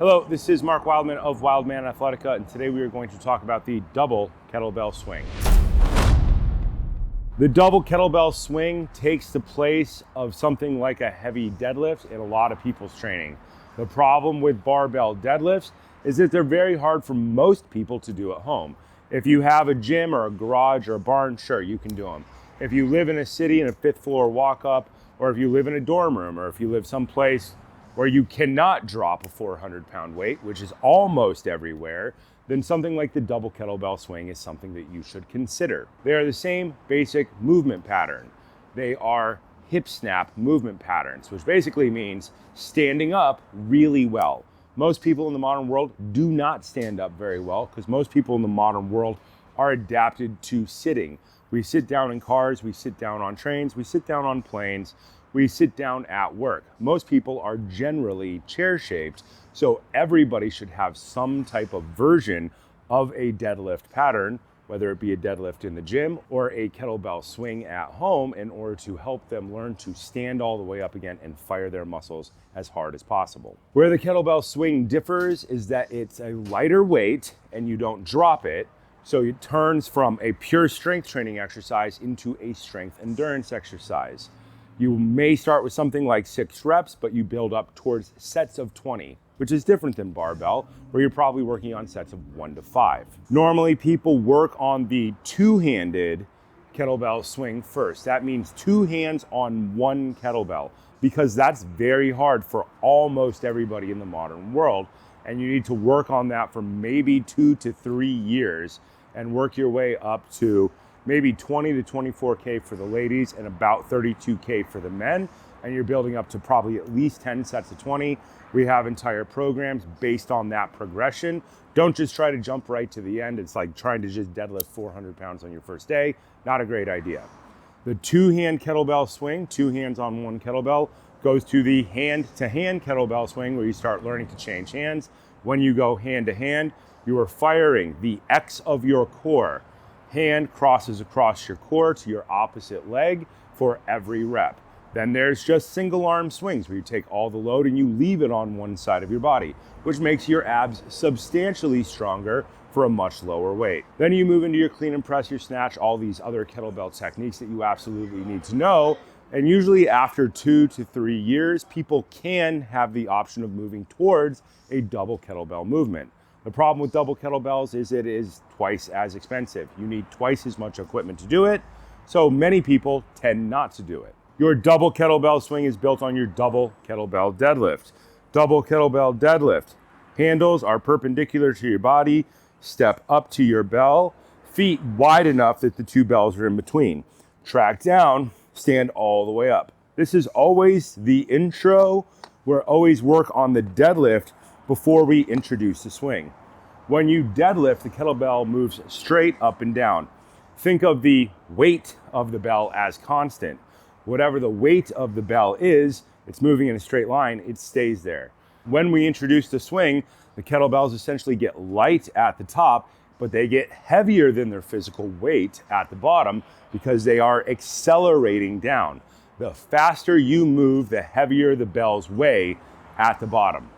Hello, this is Mark Wildman of Wildman Athletica, and today we are going to talk about the double kettlebell swing. The double kettlebell swing takes the place of something like a heavy deadlift in a lot of people's training. The problem with barbell deadlifts is that they're very hard for most people to do at home. If you have a gym or a garage or a barn, sure, you can do them. If you live in a city in a fifth floor walk up, or if you live in a dorm room, or if you live someplace where you cannot drop a 400-pound weight, which is almost everywhere, then something like the double kettlebell swing is something that you should consider. They are the same basic movement pattern. They are hip snap movement patterns, which basically means standing up really well. Most people in the modern world do not stand up very well because most people in the modern world are adapted to sitting. We sit down in cars, we sit down on trains, we sit down on planes, we sit down at work. Most people are generally chair-shaped, so everybody should have some type of version of a deadlift pattern, whether it be a deadlift in the gym or a kettlebell swing at home, in order to help them learn to stand all the way up again and fire their muscles as hard as possible. Where the kettlebell swing differs is that it's a lighter weight and you don't drop it, so it turns from a pure strength training exercise into a strength endurance exercise. You may start with something like 6 reps, but you build up towards sets of 20, which is different than barbell, where you're probably working on sets of 1 to 5. Normally, people work on the two-handed kettlebell swing first. That means 2 hands on 1 kettlebell, because that's very hard for almost everybody in the modern world. And you need to work on that for maybe 2 to 3 years and work your way up to maybe 20 to 24K for the ladies and about 32K for the men. And you're building up to probably at least 10 sets of 20. We have entire programs based on that progression. Don't just try to jump right to the end. It's like trying to just deadlift 400 pounds on your first day. Not a great idea. The 2-hand kettlebell swing, 2 hands on 1 kettlebell, goes to the hand-to-hand kettlebell swing, where you start learning to change hands. When you go hand-to-hand, you are firing the X of your core. Hand crosses across your core to your opposite leg for every rep. Then there's just single arm swings, where you take all the load and you leave it on one side of your body, which makes your abs substantially stronger for a much lower weight. Then you move into your clean and press, your snatch, all these other kettlebell techniques that you absolutely need to know. And usually after 2 to 3 years, people can have the option of moving towards a double kettlebell movement. The problem with double kettlebells is it is twice as expensive. You need twice as much equipment to do it, so many people tend not to do it. Your double kettlebell swing is built on your double kettlebell deadlift. Double kettlebell deadlift. Handles are perpendicular to your body. Step up to your bell. Feet wide enough that the 2 bells are in between. Track down, stand all the way up. This is always the intro. We're always work on the deadlift before we introduce the swing. When you deadlift, the kettlebell moves straight up and down. Think of the weight of the bell as constant. Whatever the weight of the bell is, it's moving in a straight line, it stays there. When we introduce the swing, the kettlebells essentially get light at the top, but they get heavier than their physical weight at the bottom because they are accelerating down. The faster you move, the heavier the bells weigh at the bottom.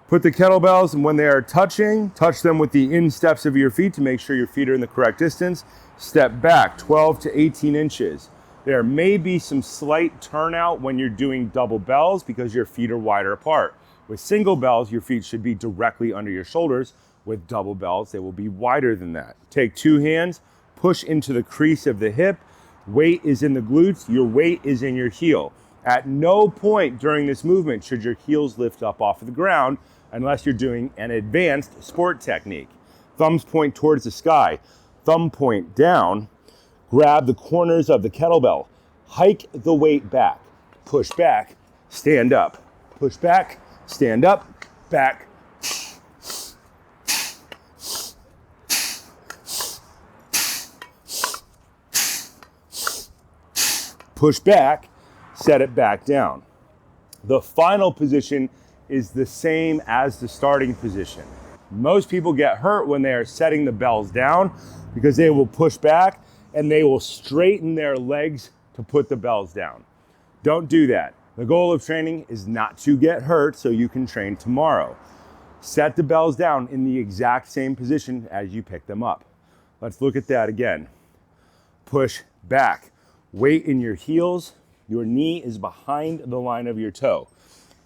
Put the kettlebells, and when they are touching, touch them with the insteps of your feet to make sure your feet are in the correct distance. Step back 12 to 18 inches. There may be some slight turnout when you're doing double bells because your feet are wider apart. With single bells, your feet should be directly under your shoulders. With double bells, they will be wider than that. Take 2 hands, push into the crease of the hip. Weight is in the glutes, your weight is in your heel. At no point during this movement should your heels lift up off of the ground unless you're doing an advanced sport technique. Thumbs point towards the sky, thumb point down. Grab the corners of the kettlebell. Hike the weight back. Push back, stand up. Push back, stand up, back. Push back, set it back down. The final position is the same as the starting position. Most people get hurt when they are setting the bells down because they will push back and they will straighten their legs to put the bells down. Don't do that. The goal of training is not to get hurt so you can train tomorrow. Set the bells down in the exact same position as you pick them up. Let's look at that again. Push back. Weight in your heels. Your knee is behind the line of your toe.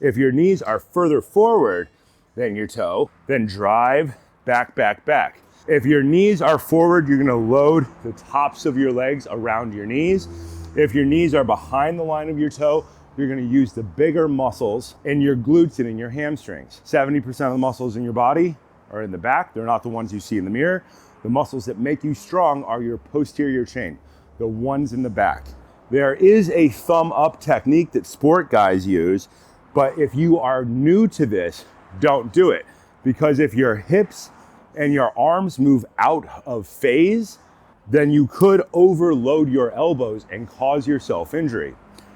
If your knees are further forward than your toe, then drive back, back, back. If your knees are forward, you're gonna load the tops of your legs around your knees. If your knees are behind the line of your toe, you're gonna use the bigger muscles in your glutes and in your hamstrings. 70% of the muscles in your body are in the back. They're not the ones you see in the mirror. The muscles that make you strong are your posterior chain, the ones in the back. There is a thumb up technique that sport guys use, but if you are new to this, don't do it. Because if your hips and your arms move out of phase, then you could overload your elbows and cause yourself injury.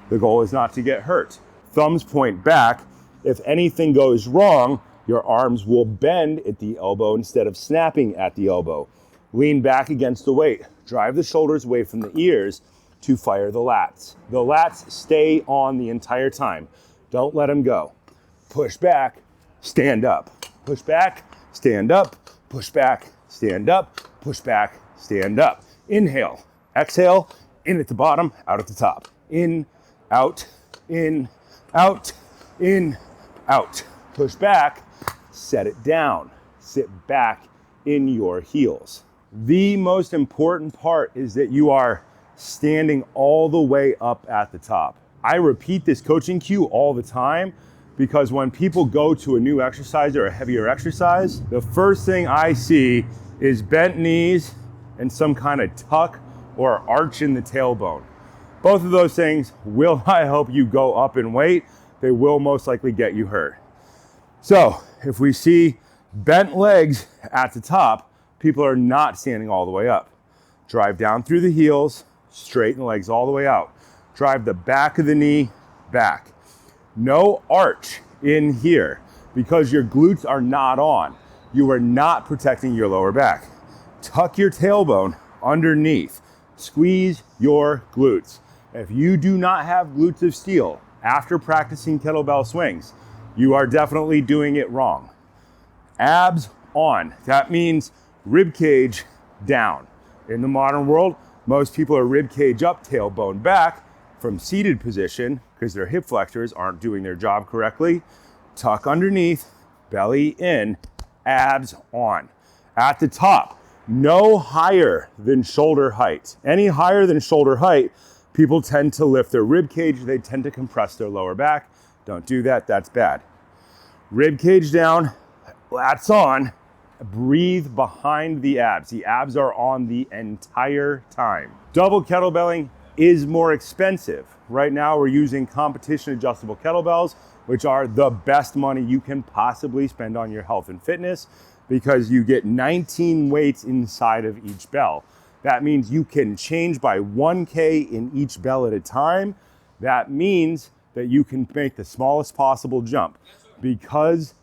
The goal is not to get hurt. Thumbs point back. If anything goes wrong, your arms will bend at the elbow instead of snapping at the elbow. Lean back against the weight. Drive the shoulders away from the ears to fire the lats. The lats stay on the entire time. Don't let them go. Push back, stand up. Push back, stand up. Push back, stand up. Push back, stand up. Inhale, exhale, in at the bottom, out at the top. In, out, in, out, in, out. Push back, set it down. Sit back in your heels. The most important part is that you are standing all the way up at the top. I repeat this coaching cue all the time because when people go to a new exercise or a heavier exercise, the first thing I see is bent knees and some kind of tuck or arch in the tailbone. Both of those things will not help you go up in weight. They will most likely get you hurt. So if we see bent legs at the top, people are not standing all the way up. Drive down through the heels, straighten the legs all the way out. Drive the back of the knee back. No arch in here because your glutes are not on. You are not protecting your lower back. Tuck your tailbone underneath. Squeeze your glutes. If you do not have glutes of steel after practicing kettlebell swings, you are definitely doing it wrong. Abs on. That means rib cage down. In the modern world, most people are rib cage up, tailbone back from seated position because their hip flexors aren't doing their job correctly. Tuck underneath, belly in, abs on. At the top, no higher than shoulder height. Any higher than shoulder height, people tend to lift their rib cage. They tend to compress their lower back. Don't do that, that's bad. Rib cage down, lats on. Breathe behind the abs. The abs are on the entire time. Double kettlebelling is more expensive. Right now we're using competition adjustable kettlebells, which are the best money you can possibly spend on your health and fitness because you get 19 weights inside of each bell. That means you can change by 1K in each bell at a time. That means that you can make the smallest possible jump because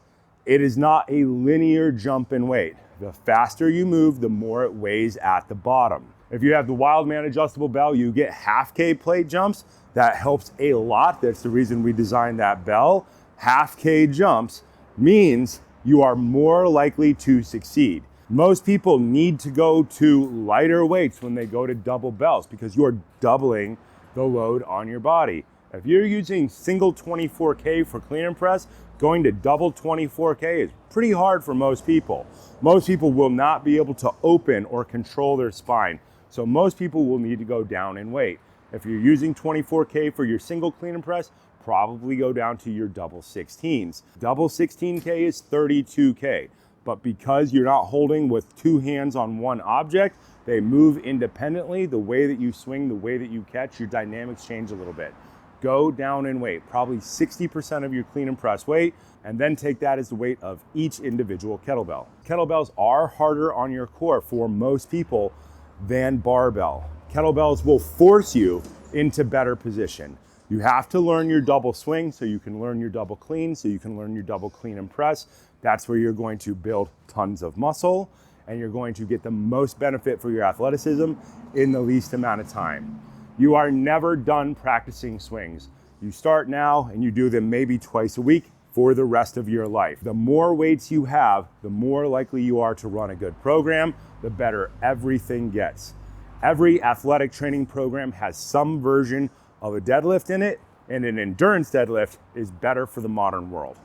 it is not a linear jump in weight. The faster you move, the more it weighs at the bottom. If you have the Wildman adjustable bell, you get half K plate jumps. That helps a lot. That's the reason we designed that bell. Half K jumps means you are more likely to succeed. Most people need to go to lighter weights when they go to double bells because you're doubling the load on your body. If you're using single 24K for clean and press, going to double 24K is pretty hard for most people. Most people will not be able to open or control their spine. So most people will need to go down in weight. If you're using 24K for your single clean and press, probably go down to your double 16s. Double 16K is 32K. But because you're not holding with two hands on one object, they move independently. The way that you swing, the way that you catch, your dynamics change a little bit. Go down in weight, probably 60% of your clean and press weight, and then take that as the weight of each individual kettlebell. Kettlebells are harder on your core for most people than barbell. Kettlebells will force you into better position. You have to learn your double swing so you can learn your double clean, so you can learn your double clean and press. That's where you're going to build tons of muscle and you're going to get the most benefit for your athleticism in the least amount of time. You are never done practicing swings. You start now and you do them maybe twice a week, for the rest of your life. The more weights you have, the more likely you are to run a good program, the better everything gets. Every athletic training program has some version of a deadlift in it, and an endurance deadlift is better for the modern world.